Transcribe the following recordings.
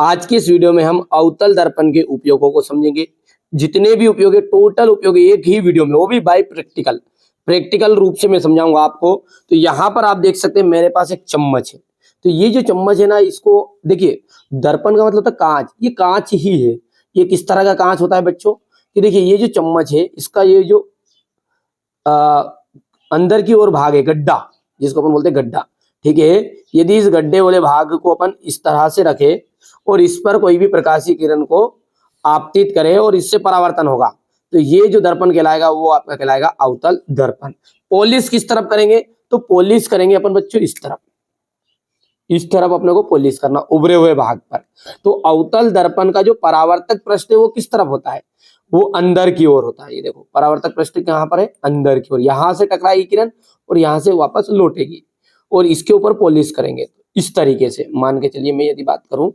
आज की इस वीडियो में हम अवतल दर्पण के उपयोगों को समझेंगे। जितने भी उपयोग है, टोटल उपयोग एक ही वीडियो में, वो भी बाय प्रैक्टिकल रूप से मैं समझाऊंगा आपको। तो यहाँ पर आप देख सकते हैं मेरे पास एक चम्मच है। तो ये जो चम्मच है ना, इसको देखिए, दर्पण का मतलब था कांच, ये कांच ही है। ये किस तरह का कांच होता है बच्चों कि देखिए, ये जो चम्मच है इसका ये जो अंदर की ओर भाग है, गड्ढा, जिसको अपन बोलते हैं गड्ढा, ठीक है। यदि इस गड्ढे वाले भाग को अपन इस तरह से रखे और इस पर कोई भी प्रकाशीय किरण को आपतित करें और इससे परावर्तन होगा, तो ये जो दर्पण कहलाएगा वो आपका कहलाएगा अवतल दर्पण। पॉलिश किस तरफ करेंगे? तो पॉलिश करेंगे अपन बच्चों इस तरफ अपने को पॉलिश करना, उभरे हुए भाग पर। तो अवतल दर्पण का जो परावर्तक पृष्ठ है वो किस तरफ होता है? वो अंदर की ओर होता है। ये देखो, परावर्तक पृष्ठ कहाँ पर है? अंदर की ओर। यहां से टकराएगी किरण और यहां से वापस लौटेगी और इसके ऊपर पॉलिश करेंगे इस तरीके से। मान के चलिए मैं यदि बात करूं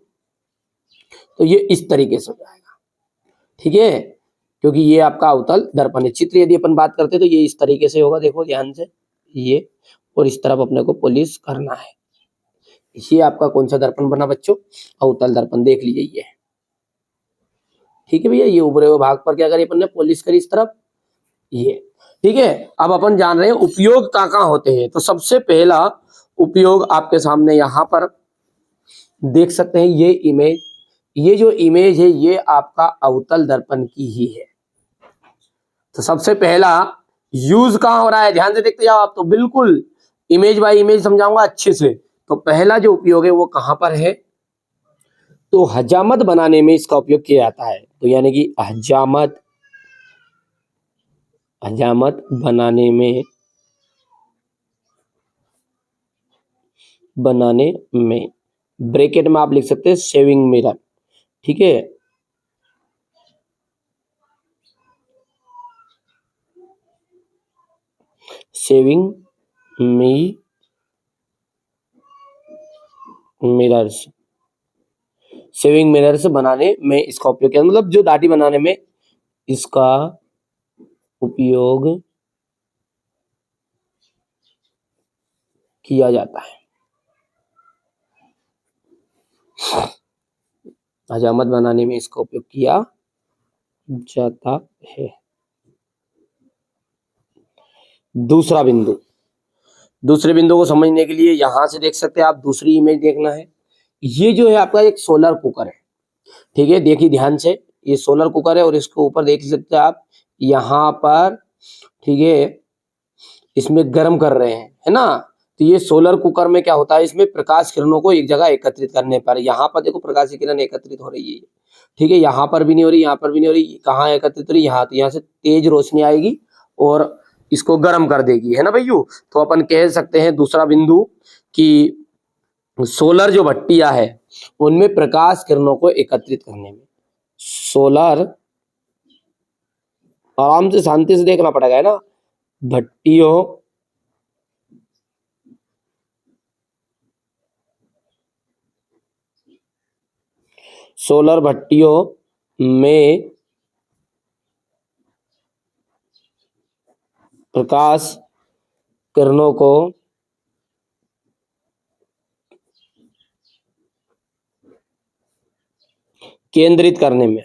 तो ये इस तरीके से हो जाएगा, ठीक है, क्योंकि ये आपका अवतल दर्पण है। चित्र यदि अपन बात करते तो ये इस तरीके से होगा, देखो ध्यान से, ये, और इस तरफ अपने को पॉलिश करना है। ये आपका कौन सा दर्पण बना बच्चों? अवतल दर्पण। देख लीजिए ये, ठीक है भैया। ये उभरे हुए भाग पर क्या करी अपन ने? पॉलिश करी इस तरफ, ये, ठीक है। अब अपन जान रहे हैं उपयोग कहाँ होते हैं। तो सबसे पहला उपयोग आपके सामने यहाँ पर देख सकते हैं, ये इमेज, ये जो इमेज है ये आपका अवतल दर्पण की ही है। तो सबसे पहला यूज कहाँ हो रहा है, ध्यान से देखते जाओ आप। तो बिल्कुल इमेज बाय इमेज समझाऊंगा अच्छे से। तो पहला जो उपयोग है वो कहां पर है? तो हजामत बनाने में इसका उपयोग किया जाता है। तो यानी कि हजामत बनाने में ब्रैकेट में आप लिख सकते हैं शेविंग मिरर, ठीक है। शेविंग मिरर्स बनाने में इसका उपयोग किया, मतलब जो दाढ़ी बनाने में इसका उपयोग किया जाता है। हजामत बनाने में इसका उपयोग किया जाता है। दूसरे बिंदु को समझने के लिए यहां से देख सकते हैं आप, दूसरी इमेज देखना है। ये जो है आपका एक सोलर कुकर है, ठीक है। देखिए ध्यान से, ये सोलर कुकर है और इसके ऊपर देख सकते हैं आप यहाँ पर, ठीक है, इसमें गर्म कर रहे हैं, है ना। तो ये सोलर कुकर में क्या होता है, इसमें प्रकाश किरणों को एक जगह एकत्रित करने पर, यहाँ पर देखो प्रकाश किरण एकत्रित हो रही है, ठीक है। यहाँ पर भी नहीं हो रही, यहाँ पर भी नहीं हो रही, कहाँ एकत्रित हो रही? यहाँ। तो यहाँ से तेज रोशनी आएगी और इसको गर्म कर देगी, है ना भैया। तो अपन कह सकते हैं दूसरा बिंदु कि सोलर जो भट्टियां है उनमें प्रकाश किरणों को एकत्रित करने में, सोलर, आराम से शांति से देखना पड़ेगा, है ना, भट्टियों सोलर भट्टियों में प्रकाश किरणों को केंद्रित करने में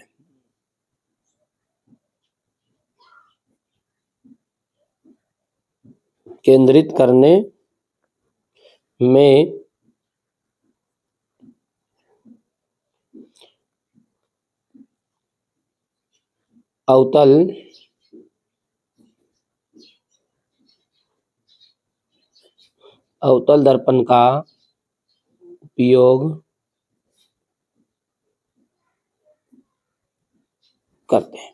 अवतल दर्पण का उपयोग करते हैं।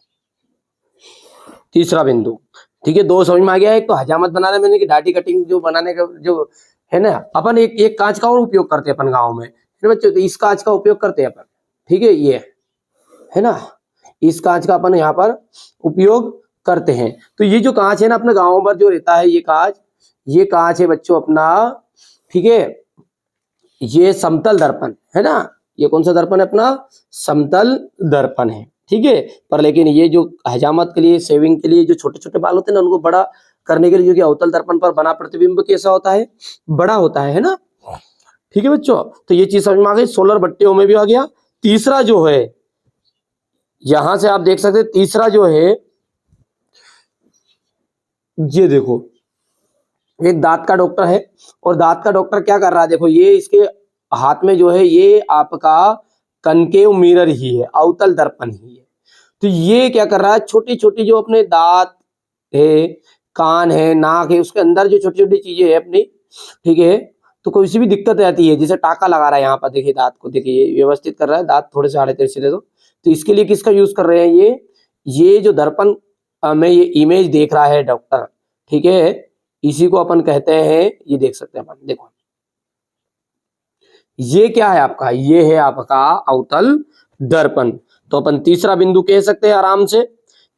तीसरा बिंदु, ठीक है, दो समझ में आ गया। एक तो हजामत बनाने में, दाढ़ी कटिंग जो बनाने का जो है ना, अपन एक कांच का और उपयोग करते हैं अपन गाँव में, है ना बच्चों। तो इस कांच का उपयोग करते हैं अपन, ठीक है, ये है ना, इस कांच का अपन यहाँ पर उपयोग करते हैं। तो ये जो कांच है ना अपने गाँव पर जो रहता है, ये कांच है बच्चों अपना, ठीक है। ये समतल दर्पण है ना, ये कौन सा दर्पण है अपना? समतल दर्पण है, ठीक है। पर लेकिन ये जो हजामत के लिए, शेविंग के लिए जो छोटे छोटे बाल होते हैं ना, उनको बड़ा करने के लिए, जो कि अवतल दर्पण पर बना प्रतिबिंब कैसा होता है? बड़ा होता है ना, ठीक है बच्चों। तो ये चीज समझ में आ गई। सोलर भट्टियों में भी आ गया, तीसरा जो है, यहां से आप देख सकते हैं, तीसरा जो है ये देखो, एक दांत का डॉक्टर है और दांत का डॉक्टर क्या कर रहा है, देखो ये इसके हाथ में जो है ये आपका कनकेव मिरर ही है, अवतल दर्पण ही है। तो ये क्या कर रहा है, छोटी छोटी जो अपने दांत है, कान है, नाक है, उसके अंदर जो छोटी छोटी चीजें है अपनी, ठीक है, तो कोई सी भी दिक्कत रहती है, जैसे टाका लगा रहा है यहाँ पर, देखिए दांत को, देखिए ये व्यवस्थित कर रहा है, दांत थोड़े से आड़े तिरछे दे दो, तो इसके लिए किसका यूज कर रहे हैं, ये जो दर्पण में ये इमेज देख रहा है डॉक्टर, ठीक है, इसी को अपन कहते हैं, ये देख सकते हैं अपन, देखो ये क्या है आपका, ये है आपका अवतल दर्पण। तो अपन तीसरा बिंदु कह सकते हैं आराम से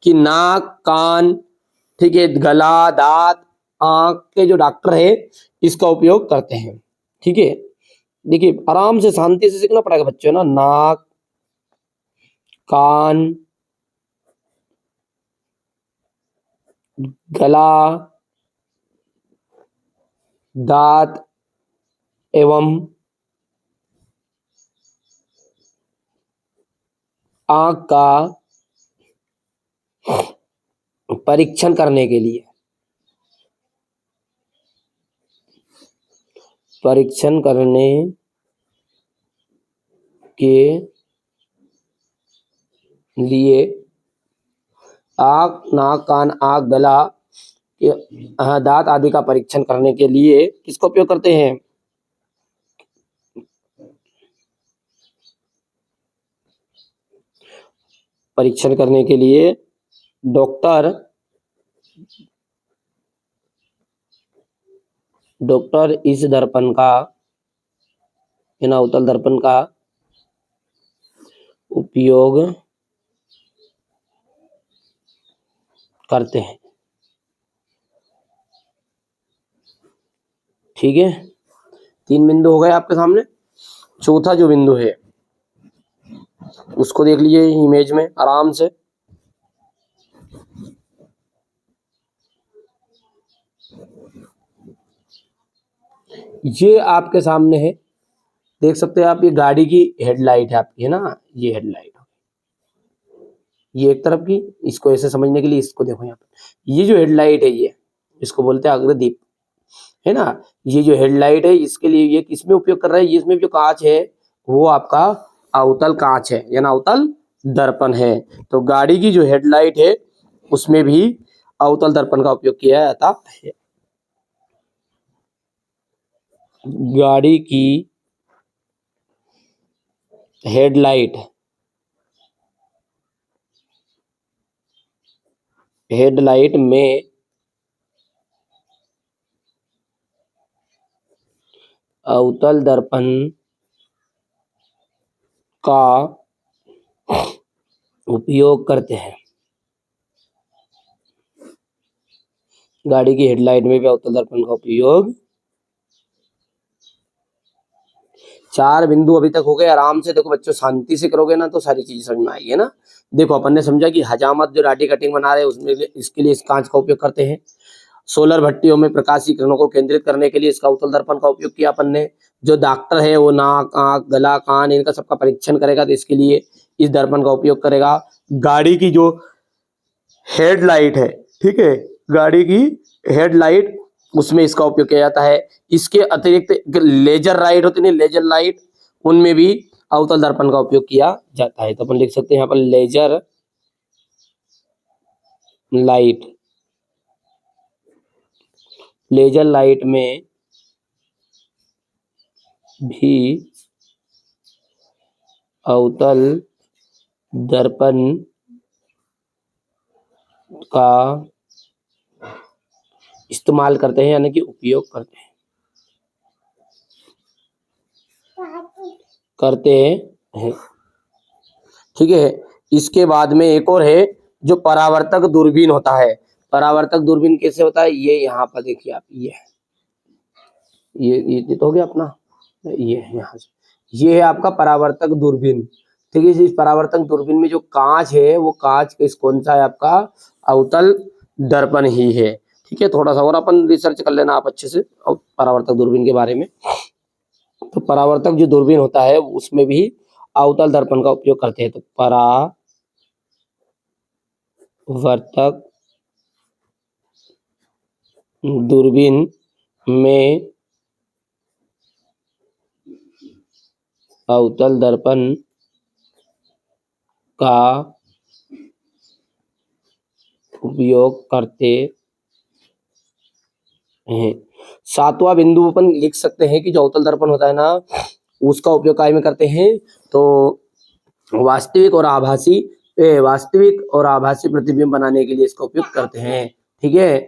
कि नाक, कान, ठीक है, गला, दांत, आंख के जो डॉक्टर है इसका उपयोग करते हैं, ठीक है। देखिए आराम से शांति से सीखना पड़ेगा बच्चों ना, नाक, कान, गला, दांत एवं आंख का परीक्षण करने के लिए, परीक्षण करने के लिए आंख, नाक, कान, आंख, गला, दांत आदि का परीक्षण करने के लिए किसका उपयोग करते हैं, परीक्षण करने के लिए डॉक्टर इस दर्पण का, अवतल दर्पण का उपयोग करते हैं, ठीक है। 3 बिंदु हो गए आपके सामने। चौथा जो बिंदु है उसको देख लीजिए इमेज में आराम से, ये आपके सामने है, देख सकते हैं आप, ये गाड़ी की हेडलाइट है आपकी, है ना, ये हेडलाइट, ये एक तरफ की, इसको ऐसे समझने के लिए इसको देखो यहाँ पर, ये जो हेडलाइट है ये, इसको बोलते हैं अग्रदीप, है ना। ये जो हेडलाइट है इसके लिए ये किसमें उपयोग कर रहा है, इसमें जो कांच है वो आपका अवतल कांच है, यानी अवतल दर्पण है। तो गाड़ी की जो हेडलाइट है उसमें भी अवतल दर्पण का उपयोग किया जाता है। गाड़ी की हेडलाइट में अवतल दर्पण का उपयोग करते हैं। गाड़ी की हेडलाइट में भी अवतल दर्पण का उपयोग। 4 बिंदु अभी तक हो गए आराम से। देखो बच्चों शांति से करोगे ना तो सारी चीजें समझ में आएगी, है ना। देखो अपन ने समझा कि हजामत जो राडी कटिंग बना रहे हैं उसमें इसके लिए इस कांच का उपयोग करते हैं। सोलर भट्टियों में प्रकाशीय किरणों को केंद्रित करने के लिए इसका अवतल दर्पण का उपयोग किया अपन ने। जो डॉक्टर है वो नाक, आंख, गला, कान इनका सबका परीक्षण करेगा तो इसके लिए इस दर्पण का उपयोग करेगा। गाड़ी की जो हेडलाइट है, ठीक है, गाड़ी की हेडलाइट उसमें इसका उपयोग किया जाता है। इसके अतिरिक्त लेजर लाइट होती है, लेजर लाइट, उनमें भी अवतल दर्पण का उपयोग किया जाता है। तो अपन लिख सकते हैं यहाँ पर लेजर लाइट, लेजर लाइट में भी अवतल दर्पण का इस्तेमाल करते हैं, यानी कि उपयोग करते हैं, ठीक है। इसके बाद में एक और है जो परावर्तक दूरबीन होता है। परावर्तक दूरबीन कैसे होता है, ये यहाँ पर देखिए आप, ये तो हो गया अपना, ये यहाँ से, ये है आपका परावर्तक दूरबीन, ठीक है। इस परावर्तक दूरबीन में जो कांच है वो कांच किस कौन सा है आपका, अवतल दर्पण ही है, ठीक है। थोड़ा सा और अपन रिसर्च कर लेना आप अच्छे से परावर्तक दूरबीन के बारे में। तो परावर्तक जो दूरबीन होता है उसमें भी अवतल दर्पण का उपयोग करते हैं। तो परावर्तक दूरबीन में अवतल दर्पण का उपयोग करते हैं। सातवां बिंदु अपन लिख सकते हैं कि जो अवतल दर्पण होता है ना, उसका उपयोग काय में करते हैं, तो वास्तविक और आभासी प्रतिबिंब बनाने के लिए इसका उपयोग करते हैं। ठीक है,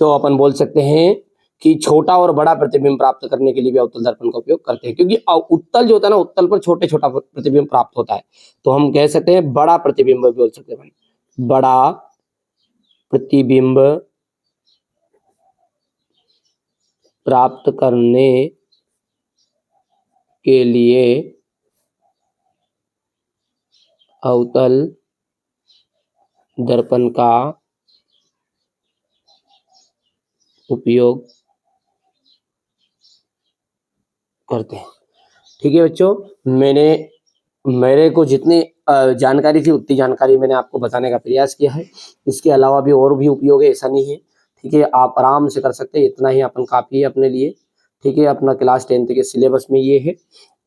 तो अपन बोल सकते हैं कि छोटा और बड़ा प्रतिबिंब प्राप्त करने के लिए भी अवतल दर्पण का उपयोग करते हैं, क्योंकि उत्तल जो होता है ना, उत्तल पर छोटे छोटा प्रतिबिंब प्राप्त होता है, तो हम कह सकते हैं बड़ा प्रतिबिंब भी बोल सकते हैं भाई। बड़ा प्रतिबिंब प्राप्त करने के लिए अवतल दर्पण का उपयोग करते हैं। ठीक है बच्चों, मेरे को जितनी जानकारी थी उतनी जानकारी मैंने आपको बताने का प्रयास किया है। इसके अलावा भी और भी उपयोग है, ऐसा नहीं है। ठीक है, आप आराम से कर सकते हैं, इतना ही अपन काफ़ी है अपने लिए। ठीक है, अपना क्लास 10th के सिलेबस में ये है,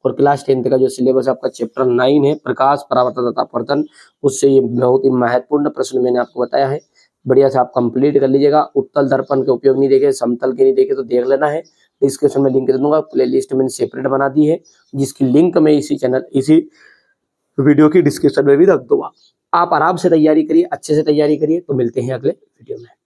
और क्लास 10th का जो सिलेबस आपका चैप्टर 9 है, प्रकाश, परावर्तन तथा अपवर्तन, उससे ये बहुत ही महत्वपूर्ण प्रश्न मैंने आपको बताया है। बढ़िया से आप कंप्लीट कर लीजिएगा। उत्तल दर्पण के उपयोग नहीं देखे, समतल के नहीं देखे तो देख लेना है। डिस्क्रिप्शन में लिंक दे दूंगा, प्लेलिस्ट मैंने सेपरेट बना दी है, जिसकी लिंक मैं इसी वीडियो की डिस्क्रिप्शन में भी रख दूंगा। आप आराम से तैयारी करिए, अच्छे से तैयारी करिए। तो मिलते हैं अगले वीडियो में।